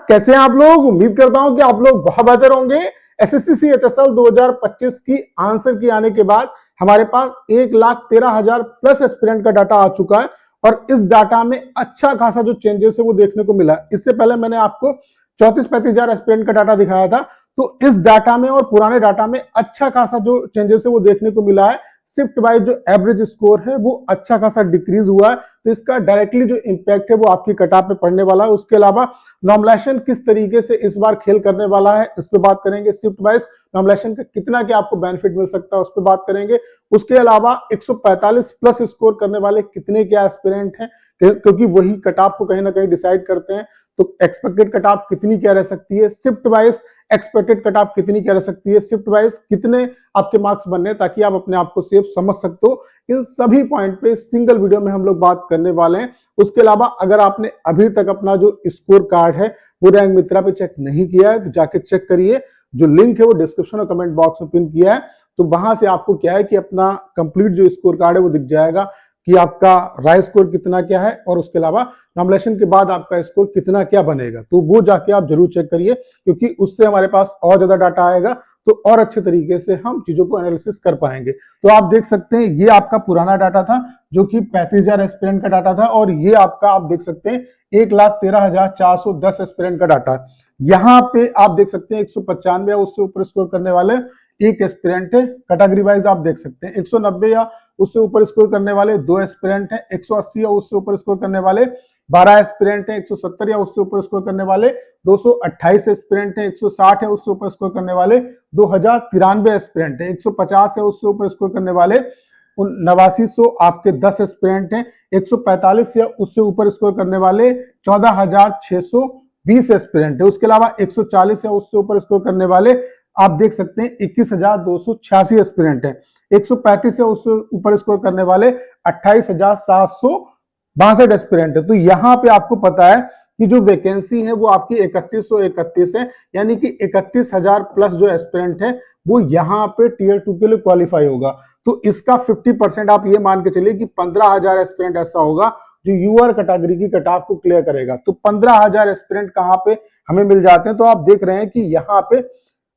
कैसे हैं आप लोग? उम्मीद करता हूं कि आप लोग बहुत बेहतर होंगे। एसएससी सीएचएसएल 2025 की आंसर की आने के बाद हमारे पास 1,13,000 प्लस एस्पिरेंट का डाटा आ चुका है और इस डाटा में अच्छा खासा जो चेंजेस है वो देखने को मिला। इससे पहले मैंने आपको 34-35,000 एस्पिरेंट का डाटा दिखाया था, तो इस डाटा में और पुराने डाटा में अच्छा खासा जो चेंजेस है वो देखने को मिला है। शिफ्ट वाइज जो एवरेज स्कोर है वो अच्छा खासा डिक्रीज हुआ है, तो इसका डायरेक्टली जो इंपैक्ट है वो आपकी कट ऑफ पे पड़ने वाला है। उसके अलावा नॉर्मलाइजेशन किस तरीके से इस बार खेल करने वाला है इस पे बात करेंगे। शिफ्ट वाइज नॉर्मलाइजेशन का कितना क्या आपको बेनिफिट मिल सकता है उस पर बात करेंगे। उसके अलावा 145 प्लस स्कोर करने वाले कितने क्या एस्पिरेंट हैं, क्योंकि वही कट ऑफ को कहीं ना कहीं डिसाइड करते हैं। तो एक्सपेक्टेड कट ऑफ कितनी क्या रह सकती है, shift wise expected cut off कितनी क्या रह सकती है, शिफ्ट वाइज कितने आपके मार्क्स बनने, ताकि आप अपने आप को सेफ समझ सकते हो। इन सभी पॉइंट पे सिंगल वीडियो में हम लोग बात करने वाले हैं। उसके अलावा अगर आपने अभी तक अपना जो स्कोर कार्ड है वो रैंक मित्रा पे चेक नहीं किया है तो जाके चेक करिए। जो लिंक है वो डिस्क्रिप्शन और कमेंट बॉक्स में पिन किया है, तो वहां से आपको क्या है कि अपना कंप्लीट जो स्कोर कार्ड है वो दिख जाएगा कि आपका राय स्कोर कितना क्या है और उसके अलावा नॉमिनेशन के बाद आपका स्कोर कितना क्या बनेगा। तो वो जाके आप जरूर चेक करिए, क्योंकि उससे हमारे पास और ज्यादा डाटा आएगा तो और अच्छे तरीके से हम चीजों को एनालिसिस कर पाएंगे। तो आप देख सकते हैं ये आपका पुराना डाटा था जो कि 35,000 एस्पिरेंट का डाटा था, और ये आपका आप देख सकते हैं 1,13,410 एस्पिरेंट का डाटा। यहाँ पे आप देख सकते हैं 195 या उससे ऊपर स्कोर करने वाले एक एस्पिरेंट है। कैटेगरी वाइज आप देख सकते हैं 190 या उससे ऊपर स्कोर करने वाले 2 एस्पिरेंट हैं, 180 या उससे ऊपर स्कोर करने वाले 12 एस्पिरेंट हैं, 170 या उससे ऊपर स्कोर करने वाले 228 एस्पिरेंट हैं, 160 है उससे ऊपर स्कोर करने वाले 2093 एस्पिरेंट हैं, 150 है उससे ऊपर स्कोर करने वाले 8900 आपके 10 एस्पिरेंट हैं, 145 या उससे ऊपर स्कोर करने वाले 14,620 एस्पिरेंट है। उसके अलावा 140 या उससे ऊपर स्कोर करने वाले आप देख सकते हैं 21,286 एस्पिरेंट है, 135 या उससे ऊपर स्कोर करने वाले 28,762 एस्पिरेंट है। तो यहाँ पे आपको पता है कि जो वैकेंसी है वो आपकी 3131 है, यानी कि 31,000 प्लस जो एस्पिरेंट है वो यहाँ पे टीयर 2 के लिए क्वालिफाई होगा। तो इसका 50% आप ये मान के चलिए कि 15,000 एस्पिरेंट ऐसा होगा जो यूआर कैटेगरी की कट ऑफ को क्लियर करेगा। तो 15,000 एस्पिरेंट कहाँ पे हमें मिल जाते हैं, तो आप देख रहे हैं कि यहाँ पे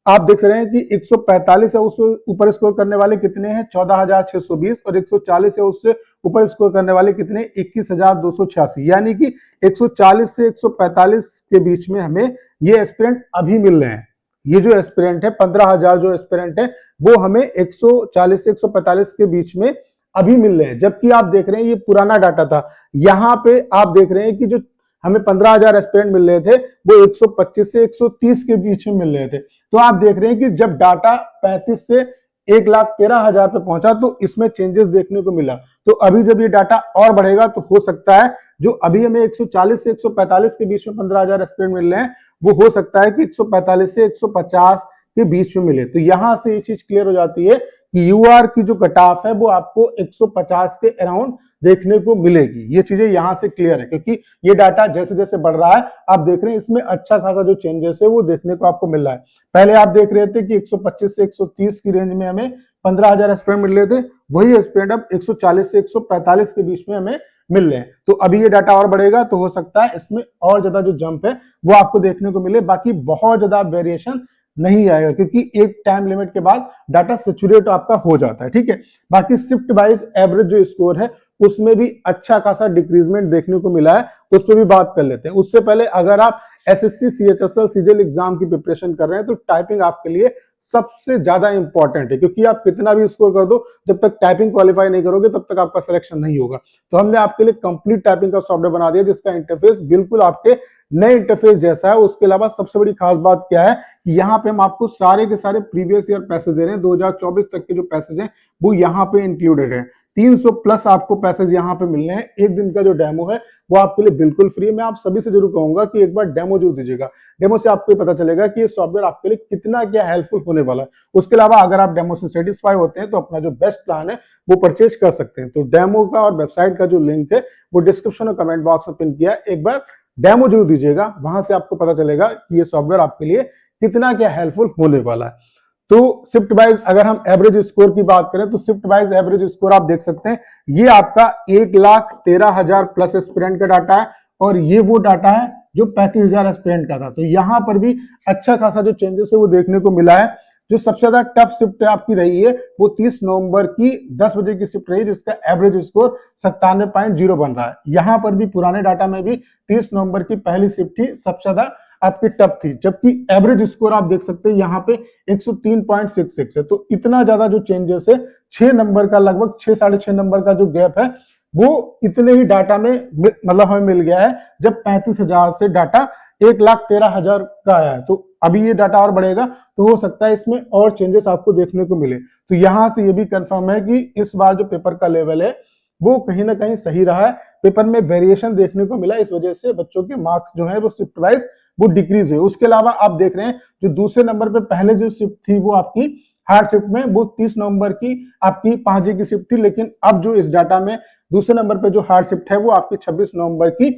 आप देख रहे हैं कि 145 है उससे ऊपर स्कोर करने वाले कितने हैं 14,620, और 140 है उससे ऊपर स्कोर करने वाले कितने 21,286, यानी कि 140 से 145 के बीच में हमें ये एस्पिरेंट अभी मिल रहे हैं। ये जो एस्पिरेंट है 15,000 जो एस्पिरेंट है वो हमें 140 से 145 के बीच में अभी मिल रहे हैं, जबकि आप देख रहे हैं ये पुराना डाटा था। यहाँ पे आप देख रहे हैं कि जो हमें 15,000 एस्पिरेंट मिल रहे थे वो 125 से 130 के बीच में मिल रहे थे। तो आप देख रहे हैं कि जब डाटा 35 से 1,13,000 पे पहुंचा तो इसमें चेंजेस देखने को मिला। तो अभी जब ये डाटा और बढ़ेगा तो हो सकता है जो अभी हमें 140 से 145 के बीच में 15,000 एस्पिरेंट मिल रहे हैं वो हो सकता है कि 145 से 150 के बीच में मिले। तो यहां से ये चीज क्लियर हो जाती है कि यूआर की जो कट ऑफ है वो आपको 150 के अराउंड देखने को मिलेगी। ये चीजें यहां से क्लियर है, क्योंकि ये डाटा जैसे जैसे बढ़ रहा है आप देख रहे हैं इसमें अच्छा खासा जो चेंजेस है वो देखने को आपको मिल रहा है। पहले आप देख रहे थे कि 125 से 130 की रेंज में हमें 15,000 एस्पिरेंट मिल रहे थे, वही एस्पिरेंट अब 140 से 145 के बीच में हमें मिल रहे हैं। तो अभी ये डाटा और बढ़ेगा तो हो सकता है इसमें और ज्यादा जो जंप है वो आपको देखने को मिले। बाकी बहुत ज्यादा वेरिएशन नहीं आएगा, क्योंकि एक टाइम लिमिट के बाद डाटा सेचुरेट आपका हो जाता है। ठीक है, बाकी शिफ्ट वाइज एवरेज जो स्कोर है उसमें भी अच्छा खासा डिक्रीजमेंट देखने को मिला है, उस पर भी बात कर लेते हैं। उससे पहले अगर आप एसएससी सीएचएसएल सीजीएल एग्जाम की प्रिपरेशन कर रहे हैं तो टाइपिंग आपके लिए सबसे ज्यादा इंपॉर्टेंट है, क्योंकि आप कितना भी स्कोर कर दो जब तक टाइपिंग क्वालिफाई नहीं करोगे तब तक आपका सिलेक्शन नहीं होगा। तो हमने आपके लिए कंप्लीट टाइपिंग का सॉफ्टवेयर बना दिया जिसका इंटरफेस बिल्कुल आपके नए इंटरफेस जैसा है। उसके अलावा सबसे बड़ी खास बात क्या है कि यहाँ पे हम आपको सारे के सारे प्रीवियस ईयर पैसेज दे रहे हैं। 2024 तक के जो पैसेज हैं वो यहाँ पे इंक्लूडेड है। 300 प्लस आपको पैसेज यहाँ पे मिलने हैं। एक दिन का जो डेमो है वो आपके लिए बिल्कुल फ्री है। मैं आप सभी से जरूर कहूंगा कि एक बार डेमो जरूर दीजिएगा। डेमो से आपको पता चलेगा कि ये सॉफ्टवेयर आपके लिए कितना क्या हेल्पफुल होने वाला है। उसके अलावा अगर आप डेमो से सेटिस्फाई होते हैं तो अपना जो बेस्ट प्लान है वो परचेज कर सकते हैं। तो डेमो का और वेबसाइट का जो लिंक है वो डिस्क्रिप्शन और कमेंट बॉक्स में पिन किया है, एक बार डेमो जरूर दीजिएगा। वहां से आपको पता चलेगा कि ये सॉफ्टवेयर आपके लिए कितना क्या हेल्पफुल होने वाला है। तो शिफ्ट वाइज अगर हम एवरेज स्कोर की बात करें तो शिफ्ट वाइज एवरेज स्कोर आप देख सकते हैं ये आपका 1,13,000 प्लस एस्पिरेंट का डाटा है, और ये वो डाटा है जो 35,000 एस्पिरेंट का था। तो यहाँ पर भी अच्छा खासा जो चेंजेस है वो देखने को मिला है। जो सबसे ज्यादा टफ शिफ्ट आपकी रही है वो 30 नवंबर की 10 बजे की शिफ्ट रही, जिसका एवरेज स्कोर 97.0 बन रहा है। यहाँ पर भी पुराने डाटा में भी 30 नवंबर की पहली शिफ्ट ही सबसे ज्यादा आपकी टफ थी, जबकि एवरेज स्कोर आप देख सकते हैं यहाँ पे 103.66 है। तो इतना ज्यादा जो चेंजेस है, 6 नंबर का, लगभग 6 साढ़े 6 नंबर का जो गैप है वो इतने ही डाटा में मतलब हमें मिल गया है, जब 35,000 से डाटा 1,13,000 का आया है। तो अभी ये डाटा और बढ़ेगा, तो हो सकता है इसमें और चेंजेस आपको देखने को मिले। तो यहां से ये भी कंफर्म है कि इस बार जो पेपर का लेवल है वो कहीं ना कहीं सही रहा है। पेपर में वेरिएशन देखने को मिला, इस वजह से बच्चों के मार्क्स जो है वो शिफ्ट वाइज वो डिक्रीज हुए। उसके अलावा आप देख रहे हैं जो दूसरे नंबर पे पहले जो शिफ्ट थी वो आपकी हार्ड शिफ्ट में वो 30 नवंबर की आपकी 5G की शिफ्ट थी, लेकिन अब जो इस डाटा में दूसरे नंबर पे जो हार्ड शिफ्ट है वो आपकी 26 नवंबर की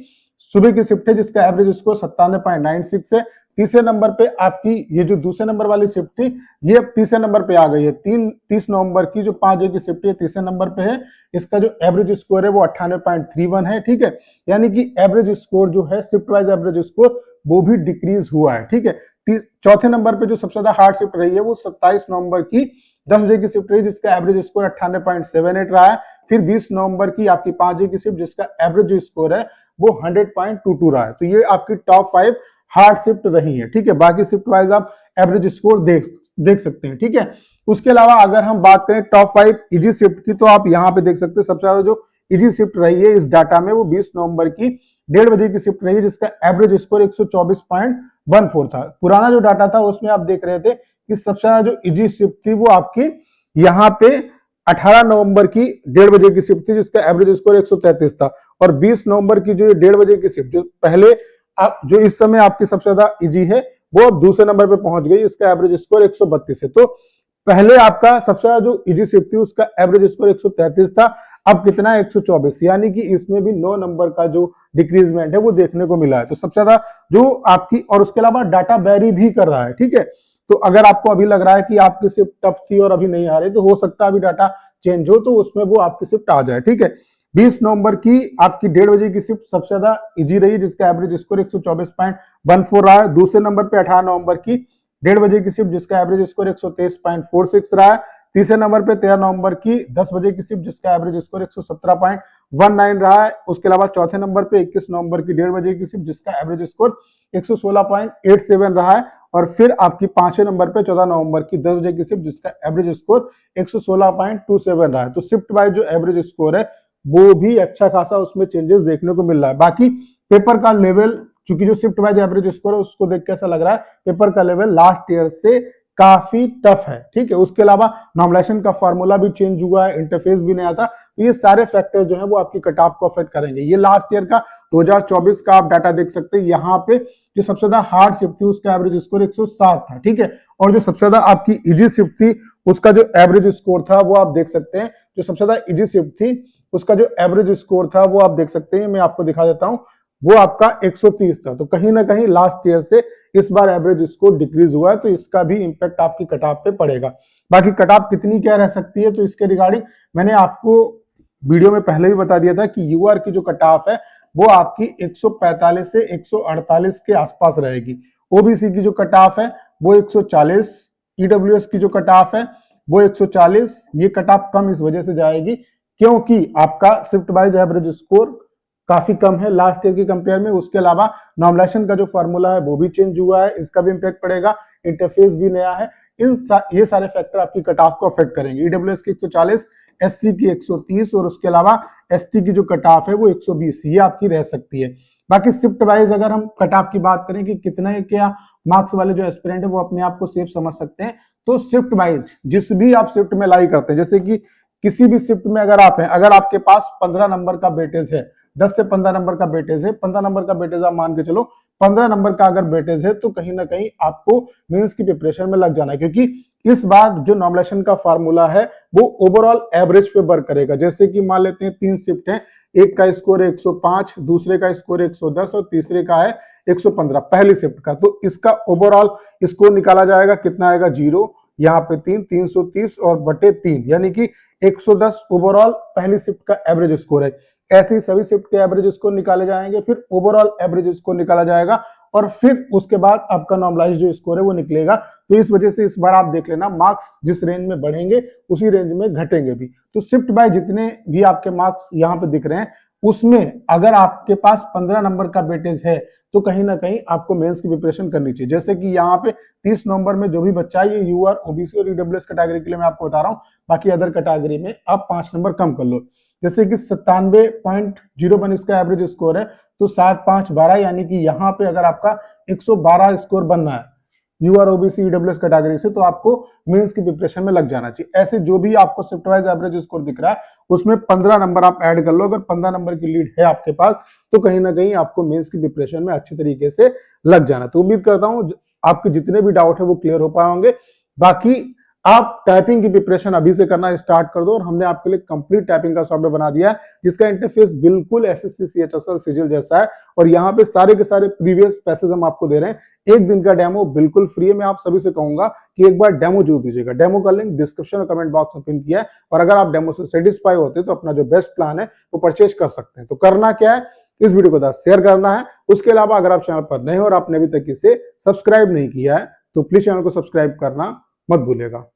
सुबह की शिफ्ट है, जिसका एवरेज स्कोर 97.96 है। तीसरे नंबर पे आपकी ये जो दूसरे नंबर वाली शिफ्ट थी ये अब तीसरे नंबर पे आ गई है। 30 नवंबर की जो 5 की शिफ्ट है तीसरे नंबर पे है, इसका जो एवरेज स्कोर है वो 98.31 है। ठीक है, यानी कि एवरेज स्कोर जो है शिफ्ट वाइज एवरेज स्कोर वो भी डिक्रीज हुआ है। ठीक है, चौथे नंबर पे जो सबसे ज्यादा हार्ड शिफ्ट रही है वो 27 नवंबर की 10 बजे की शिफ्ट रही, जिसका एवरेज स्कोर 98.78 रहा है। फिर 20 नवंबर की आपकी 5 की शिफ्ट, जिसका एवरेज जो स्कोर है वो 100.22 रहा है। तो ये आपकी टॉप 5 हार्ड शिफ्ट रही है। ठीक है, बाकी शिफ्ट वाइज आप एवरेज स्कोर देख सकते हैं। ठीक है, उसके अलावा अगर हम बात करें टॉप 5 इजी शिफ्ट की, तो आप यहाँ पे देख सकते हैं सबसे ज्यादा जो इजी शिफ्ट रही है इस डाटा में वो 20 नवंबर की 1:30 बजे की शिफ्ट रही है, जिसका एवरेज स्कोर 124.14 था। पुराना जो डाटा था उसमें आप देख रहे थे कि सबसे ज्यादा जो इजी शिफ्ट थी वो आपकी यहाँ पे 18 नवंबर की 1:30 बजे की शिफ्ट थी, जिसका एवरेज स्कोर 133 था। और 20 नवंबर की जो 1:30 बजे की शिफ्ट जो पहले आप जो इस समय आपकी सबसे ज्यादा इजी है वो अब दूसरे नंबर पे पहुंच गई, इसका एवरेज स्कोर 132 है। तो पहले आपका सबसे ज्यादा जो इजी शिफ्ट थी उसका एवरेज स्कोर 133 था, अब कितना है 124, यानी कि इसमें भी 9 नंबर का जो डिक्रीजमेंट है वो देखने को मिला है। तो सबसे ज्यादा जो आपकी, और उसके अलावा डाटा वेरी भी कर रहा है। ठीक है, तो अगर आपको अभी लग रहा है कि आपकी शिफ्ट टफ थी और अभी नहीं आ रही, तो हो सकता है अभी डाटा चेंज हो तो उसमें वो आपकी शिफ्ट आ जाए। ठीक है, 20 नवंबर की आपकी 1:30 बजे की शिफ्ट सबसे ज्यादा इजी रही, जिसका एवरेज स्कोर 124.14 रहा है। दूसरे नंबर पे 18 नवंबर की 1:30 बजे की शिफ्ट, जिसका एवरेज स्कोर 123.46 रहा है। तीसरे नंबर पे 13 नवंबर की 10 बजे की शिफ्ट, जिसका एवरेज स्कोर 117.19 रहा है। उसके अलावा चौथे नंबर पे 21 नवंबर की 1:30 बजे की शिफ्ट, जिसका एवरेज स्कोर 116.87 रहा है। और फिर आपकी पांचवें नंबर पे 14 नवंबर की 10 बजे की शिफ्ट, जिसका एवरेज स्कोर 116.27 रहा है। तो शिफ्ट वाइज जो एवरेज स्कोर है वो भी अच्छा खासा उसमें चेंजेस देखने को मिल रहा है। बाकी पेपर का लेवल, चूंकि जो शिफ्ट वाइज एवरेज स्कोर है उसको देख के ऐसा लग रहा है पेपर का लेवल लास्ट ईयर से काफी टफ है। ठीक है, उसके अलावा नॉर्मलाइजेशन का फार्मूला भी चेंज हुआ है, इंटरफेस भी नया था। तो ये सारे फैक्टर जो है वो आपकी कट ऑफ को अफेक्ट करेंगे। ये लास्ट ईयर का 2024 का आप डाटा देख सकते हैं। यहाँ पे जो सबसे ज्यादा हार्ड शिफ्ट थी उसका एवरेज स्कोर 107 था। ठीक है, और जो सबसे ज्यादा आपकी इजी शिफ्ट थी उसका जो एवरेज स्कोर था वो आप देख सकते हैं। जो सबसे ज्यादा इजी शिफ्ट थी उसका जो एवरेज स्कोर था वो आप देख सकते हैं, मैं आपको दिखा देता हूं, वो आपका 130 था। तो कहीं ना कहीं लास्ट ईयर से इस बार एवरेज स्कोर डिक्रीज हुआ है, तो इसका भी इंपैक्ट आपकी कट ऑफ पे पड़ेगा। बाकी कट ऑफ कितनी क्या रह सकती है, तो इसके रिगार्डिंग मैंने आपको वीडियो में पहले भी बता दिया था कि यूआर की जो कट ऑफ है वो आपकी 145 से 148 के आसपास रहेगी। ओबीसी की जो कट ऑफ है वो 140, ईडब्ल्यूएस की जो कट ऑफ है वो 140। ये कट ऑफ कम इस वजह से जाएगी क्योंकि आपका शिफ्ट वाइज एवरेज स्कोर काफी कम है लास्ट ईयर के कंपेयर में। उसके अलावा नॉर्मलाइजेशन का जो फॉर्मूला है वो भी चेंज हुआ है, इसका भी इंपैक्ट पड़ेगा, इंटरफेस भी नया है। ये सारे फैक्टर आपकी कट ऑफ को अफेक्ट करेंगे। ईडब्ल्यूएस की 140, एससी की 130 और उसके अलावा एसटी की जो कट ऑफ है वो 120, ये आपकी रह सकती है। बाकी शिफ्ट वाइज अगर हम कट ऑफ की बात करें कि कितने क्या मार्क्स वाले जो एस्पिरेंट है वो अपने आप को सेफ समझ सकते हैं, तो शिफ्ट वाइज जिस भी आप शिफ्ट में लाई करते हैं, जैसे कि किसी भी शिफ्ट में अगर आप हैं, अगर आपके पास 15 नंबर का वेटेज है, 10 से 15 नंबर का वेटेज है, 15 नंबर का वेटेज आप मान के चलो, 15 नंबर का अगर वेटेज है तो कहीं ना कहीं आपको मेंस की प्रिपरेशन में लग जाना है, क्योंकि इस बार जो नॉर्मलाइजेशन का फार्मूला है वो ओवरऑल एवरेज पे वर्क करेगा। जैसे कि मान लेते हैं 3 शिफ्ट हैं, एक का स्कोर है 105, दूसरे का स्कोर 110 और तीसरे का है 115 पहली शिफ्ट का, तो इसका ओवरऑल स्कोर निकाला जाएगा, कितना आएगा 0। यहाँ पे 3, 330 और बटे 3 यानी कि 110 ओवरऑल पहली शिफ्ट का एवरेज स्कोर है। ऐसे ही सभी शिफ्ट के एवरेज स्कोर निकाले जाएंगे, फिर ओवरऑल एवरेज स्कोर निकाला जाएगा और फिर उसके बाद आपका नॉर्मलाइज जो स्कोर है वो निकलेगा। तो इस वजह से इस बार आप देख लेना मार्क्स जिस रेंज में बढ़ेंगे उसी रेंज में घटेंगे भी। तो शिफ्ट बाय जितने भी आपके मार्क्स यहाँ पे दिख रहे हैं उसमें अगर आपके पास 15 नंबर का वेटेज है तो कहीं ना कहीं आपको मेंस की प्रिपरेशन करनी चाहिए। जैसे कि यहाँ पे 30 नवंबर में जो भी बच्चा है, ये यूआर, ओबीसी और ईडब्ल्यूएस कैटेगरी के लिए मैं आपको बता रहा हूँ, बाकी अदर कैटेगरी में आप 5 नंबर कम कर लो। जैसे कि 97.01 इसका एवरेज स्कोर है, तो 7, 5, 12 यानी कि यहाँ पे अगर आपका 112 स्कोर बनना है यूआर, ओबीसी, ईडब्ल्यूएस कैटेगरी से, तो आपको मेंस की प्रिपरेशन में लग जाना चाहिए। ऐसे जो भी आपको शिफ्ट वाइज एवरेज स्कोर दिख रहा है उसमें 15 नंबर आप ऐड कर लो। अगर 15 नंबर की लीड है आपके पास तो कहीं ना कहीं आपको मेंस की प्रिपरेशन में अच्छी तरीके से लग जाना। तो उम्मीद करता हूं आपके जितने भी डाउट है वो क्लियर हो पाए होंगे। बाकी आप टाइपिंग की प्रिपरेशन अभी से करना स्टार्ट कर दो, और हमने आपके लिए कंप्लीट टाइपिंग का सॉफ्टवेयर बना दिया है जिसका इंटरफेस बिल्कुल एसएससी सीएचएसएल सिजिल जैसा है, और यहाँ पे सारे के सारे प्रीवियस पैसेज हम आपको दे रहे हैं। एक दिन का डेमो बिल्कुल फ्री है। मैं आप सभी से कहूंगा कि एक बार डेमो जरूर दीजिएगा। डेमो का लिंक डिस्क्रिप्शन और कमेंट बॉक्स में पिन किया है, और अगर आप डेमो से सेटिस्फाई होते हैं तो अपना जो बेस्ट प्लान है वो परचेज कर सकते हैं। तो करना क्या है, इस वीडियो को शेयर करना है। उसके अलावा अगर आप चैनल पर नए हो और आपने अभी तक इसे सब्सक्राइब नहीं किया है तो प्लीज चैनल को सब्सक्राइब करना मत भूलिएगा।